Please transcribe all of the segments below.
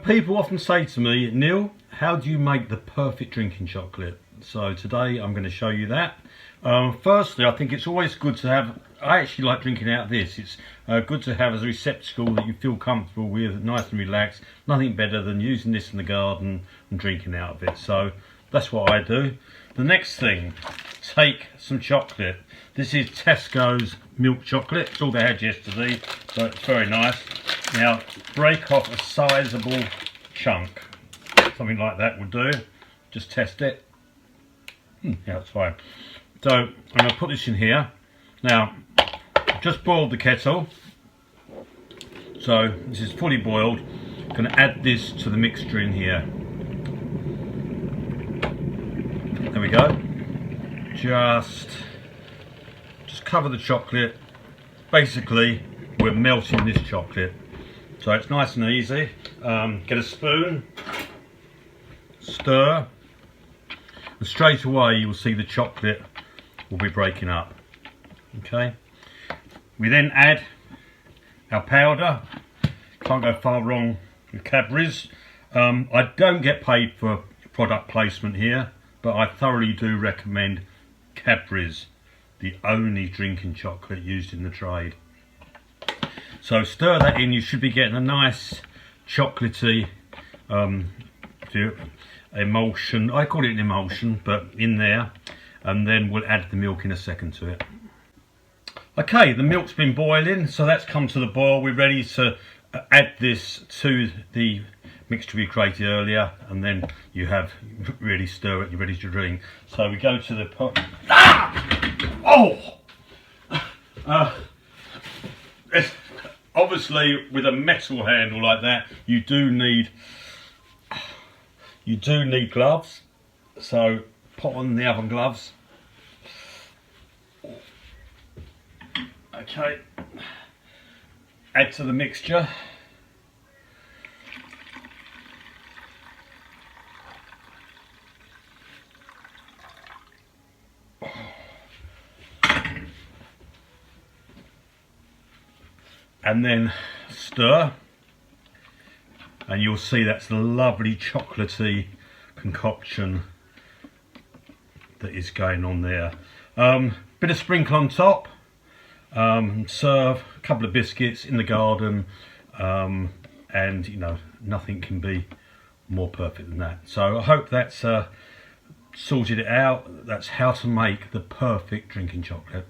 People often say to me, Neil, how do you make the perfect drinking chocolate? So today I'm going to show you that. Firstly, I think it's always good to have, I actually like drinking out of this. It's good to have as a receptacle that you feel comfortable with, nice and relaxed. Nothing better than using this in the garden and drinking out of it. So that's what I do. The next thing, take some chocolate. This is Tesco's milk chocolate. It's all they had yesterday, so it's very nice. Now, break off a sizable chunk. Something like that will do. Just test it. Yeah, it's fine. So, I'm going to put this in here. Now, I've just boiled the kettle. So, this is fully boiled. I'm going to add this to the mixture in here. There we go. Just cover the chocolate. Basically, we're melting this chocolate. So it's nice and easy. Get a spoon, stir, and straight away you will see the chocolate will be breaking up. Okay. We then add our powder. Can't go far wrong with Cadbury's. I don't get paid for product placement here, but I thoroughly do recommend Cadbury's, the only drinking chocolate used in the trade. So stir that in. You should be getting a nice chocolatey emulsion. I call it an emulsion, but in there, and then we'll add the milk in a second to it. Okay, the milk's been boiling, so that's come to the boil. We're ready to add this to the mixture we created earlier, and then you have really stir it. You're ready to drink. So we go to the pot. Obviously, with a metal handle like that, you do need gloves. So put on the oven gloves. Okay. Add to the mixture. And then stir, and you'll see that's the lovely chocolatey concoction that is going on there. Bit of sprinkle on top. Serve a couple of biscuits in the garden, and you know, nothing can be more perfect than that. So I hope that's sorted it out. That's how to make the perfect drinking chocolate.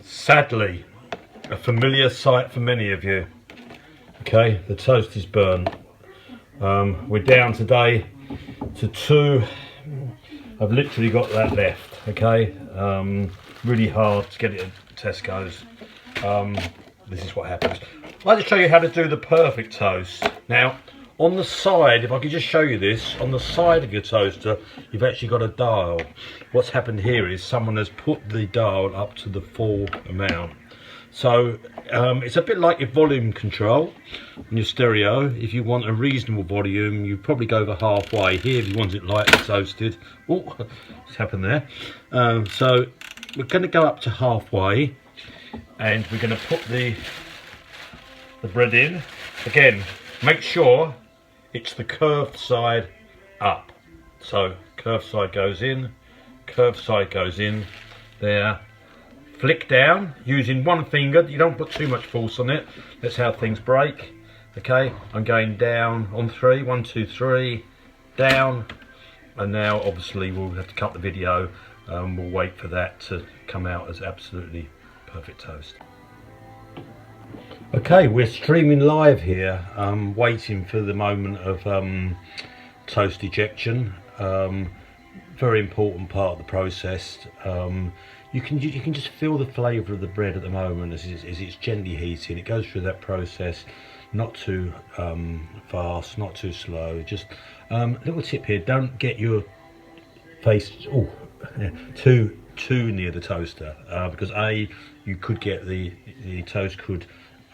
Sadly, a familiar sight for many of you. Okay, the toast is burnt. We're down today to 2. I've literally got that left. Okay, really hard to get it at Tesco's. This is what happens. I'd like to show you how to do the perfect toast. Now, on the side, if I could just show you this, on the side of your toaster, you've actually got a dial. What's happened here is someone has put the dial up to the full amount. So it's a bit like your volume control on your stereo. If you want a reasonable volume, you probably go over halfway. Here, if you want it lightly toasted, oh, what's happened there? So we're going to go up to halfway, and we're going to put the bread in. Again, make sure it's the curved side up. So curved side goes in, curved side goes in, there. Flick down using one finger. You don't put too much force on it. That's how things break. Okay, I'm going down on 3. 1, 2, 3. Down, and now obviously we'll have to cut the video. We'll wait for that to come out as absolutely perfect toast. Okay, we're streaming live here, waiting for the moment of toast ejection. Very important part of the process. You can just feel the flavour of the bread at the moment as it's gently heating. It goes through that process, not too fast, not too slow. Just little tip here: don't get your face too near the toaster, because you could get the toast could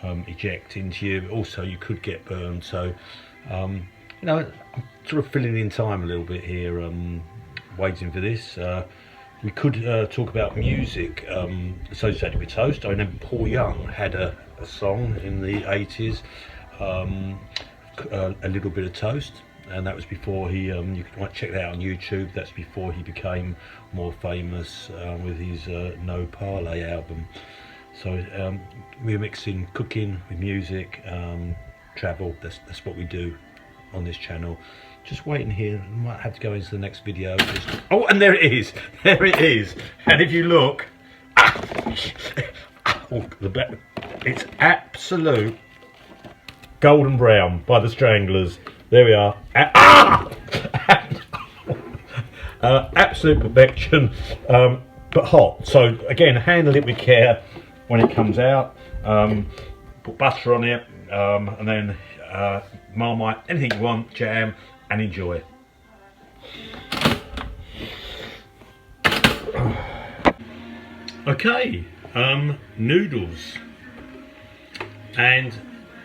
eject into you. Also, you could get burned. So, you know, I'm sort of filling in time a little bit here, waiting for this. We could talk about music associated with toast. I remember Paul Young had a song in the 80s, a little bit of toast, and that was before he, you might check that out on YouTube, that's before he became more famous with his No Parley album. So we're mixing cooking with music, travel, that's what we do on this channel. Just waiting here, might have to go into the next video. Oh, and there it is, there it is. And if you look, it's absolute golden brown by the Stranglers. There we are. Absolute perfection, but hot. So again, handle it with care when it comes out. Put butter on it, and then Marmite, anything you want, jam, and enjoy. Okay, noodles, and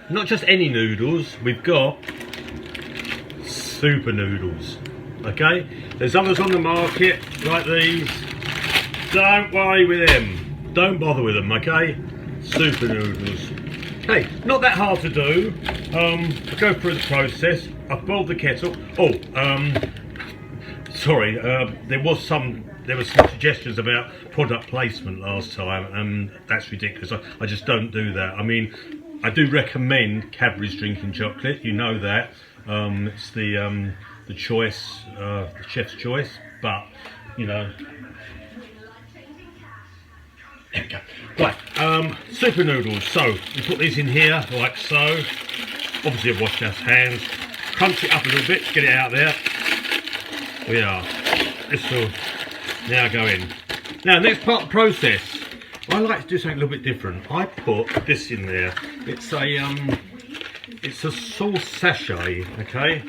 not just any noodles. We've got super noodles. Okay, there's others on the market like these. Don't worry with them. Don't bother with them. Okay, super noodles. Hey, not that hard to do. I go through the process. I've boiled the kettle. Oh, sorry. There were some suggestions about product placement last time, and that's ridiculous. I just don't do that. I mean, I do recommend Cadbury's drinking chocolate. You know that. It's the choice, the chef's choice. But you know. There we go. Right, super noodles. So we put these in here like so. Obviously I've washed our hands. Crunch it up a little bit to get it out there. We are. This will now go in. Now next part of the process, I like to do something a little bit different. I put this in there. It's a sauce sachet, okay,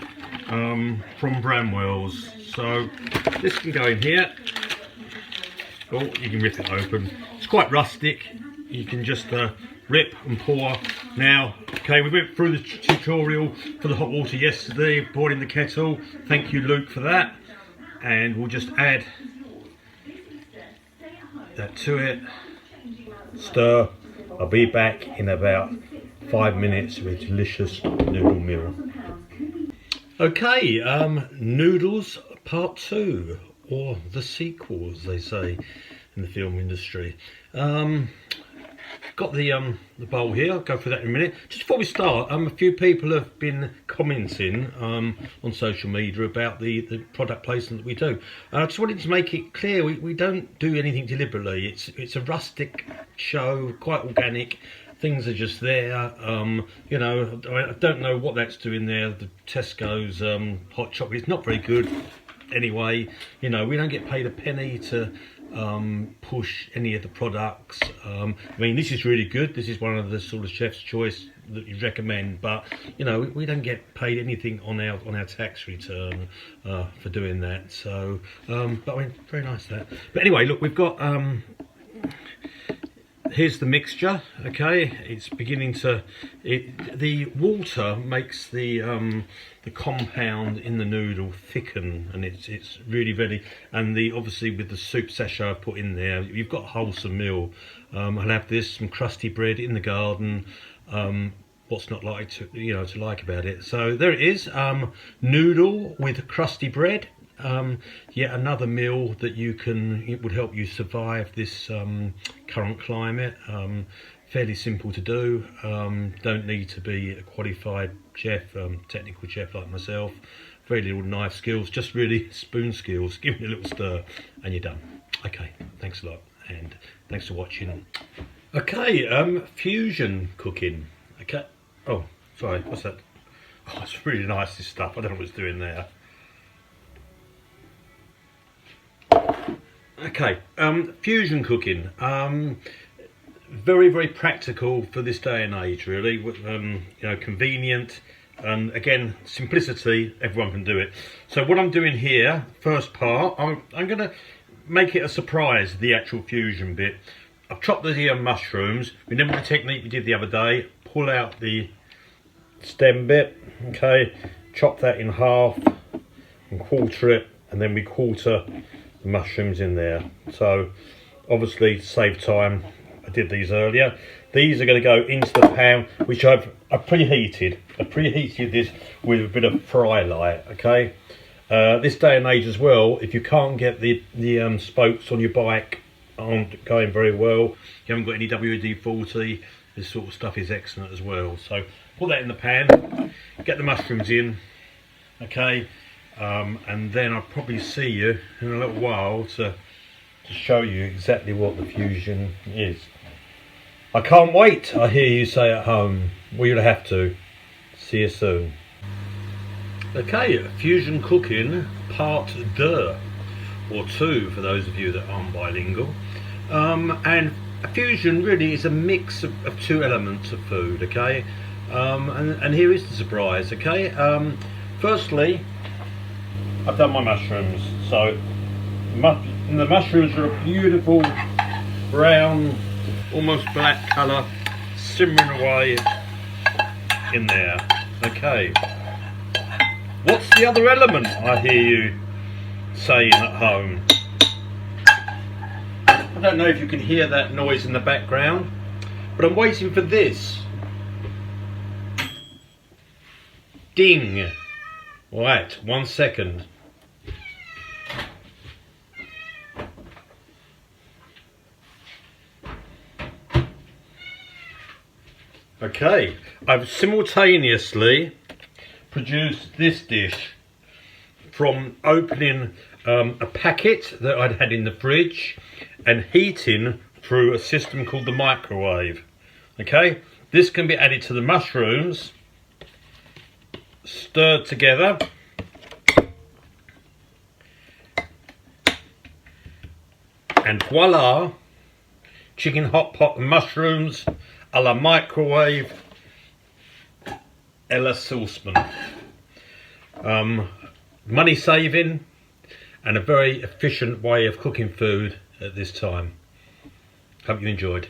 from Bramwell's. So this can go in here. Oh, you can rip it open. It's quite rustic. You can just rip and pour. Now, okay, we went through the tutorial for the hot water yesterday, poured in the kettle. Thank you, Luke, for that. And we'll just add that to it. Stir. I'll be back in about 5 minutes with delicious noodle meal. Okay, noodles part 2. Or the sequel, as they say in the film industry. Got the bowl here. I'll go through that in a minute. Just before we start, a few people have been commenting on social media about the product placement that we do. I just wanted to make it clear we don't do anything deliberately. It's a rustic show, quite organic. Things are just there. You know, I don't know what that's doing there. The Tesco's hot chocolate is not very good. Anyway, you know, we don't get paid a penny to push any of the products. I mean, this is really good. This is one of the sort of chef's choice that you recommend, but you know, we don't get paid anything on our tax return for doing that. So, but I mean, very nice that. But anyway, look, we've got here's the mixture. Okay, it's beginning to. The water makes the compound in the noodle thicken, and it's really, and obviously with the soup sachet I've put in there, you've got a wholesome meal. I'll have this, some crusty bread in the garden. What's not like to like about it? So there it is, noodle with crusty bread. Yet another meal that it would help you survive this current climate. Fairly simple to do. Don't need to be a qualified chef, technical chef like myself. very little knife skills, just really spoon skills. Give it a little stir and you're done. Okay, thanks a lot and thanks for watching. Okay, fusion cooking. Okay, oh, sorry, what's that? Oh, it's really nice, this stuff. I don't know what it's doing there. Okay, fusion cooking. Very, very practical for this day and age, really. You know, convenient, and again, simplicity. Everyone can do it. So what I'm doing here, first part, I'm going to make it a surprise. The actual fusion bit. I've chopped the mushrooms. Remember the technique we did the other day. Pull out the stem bit. Okay, chop that in half and quarter it, and then we quarter the mushrooms in there. So obviously to save time, I did these earlier. These are going to go into the pan, which I've preheated. I preheated this with a bit of fry light. Okay, this day and age as well, if you can't get the spokes on your bike aren't going very well, you haven't got any WD-40, this sort of stuff is excellent as well. So put that in the pan, get the mushrooms in, okay, and then I'll probably see you in a little while to show you exactly what the fusion is. I can't wait, I hear you say at home. Well, you'll have to. See you soon. Okay, fusion cooking part 2 or 2 for those of you that aren't bilingual. And a fusion really is a mix of 2 elements of food, okay? And here is the surprise, okay? Firstly, I've done my mushrooms. So the mushrooms are a beautiful brown, almost black colour, simmering away in there. Okay. What's the other element, I hear you saying at home? I don't know if you can hear that noise in the background, but I'm waiting for this. Ding. Right, 1 second. Okay, I've simultaneously produced this dish from opening a packet that I'd had in the fridge and heating through a system called the microwave. Okay, this can be added to the mushrooms, stirred together, and voila, chicken hot pot and mushrooms a la microwave, a la saucepan. Money saving and a very efficient way of cooking food at this time. Hope you enjoyed.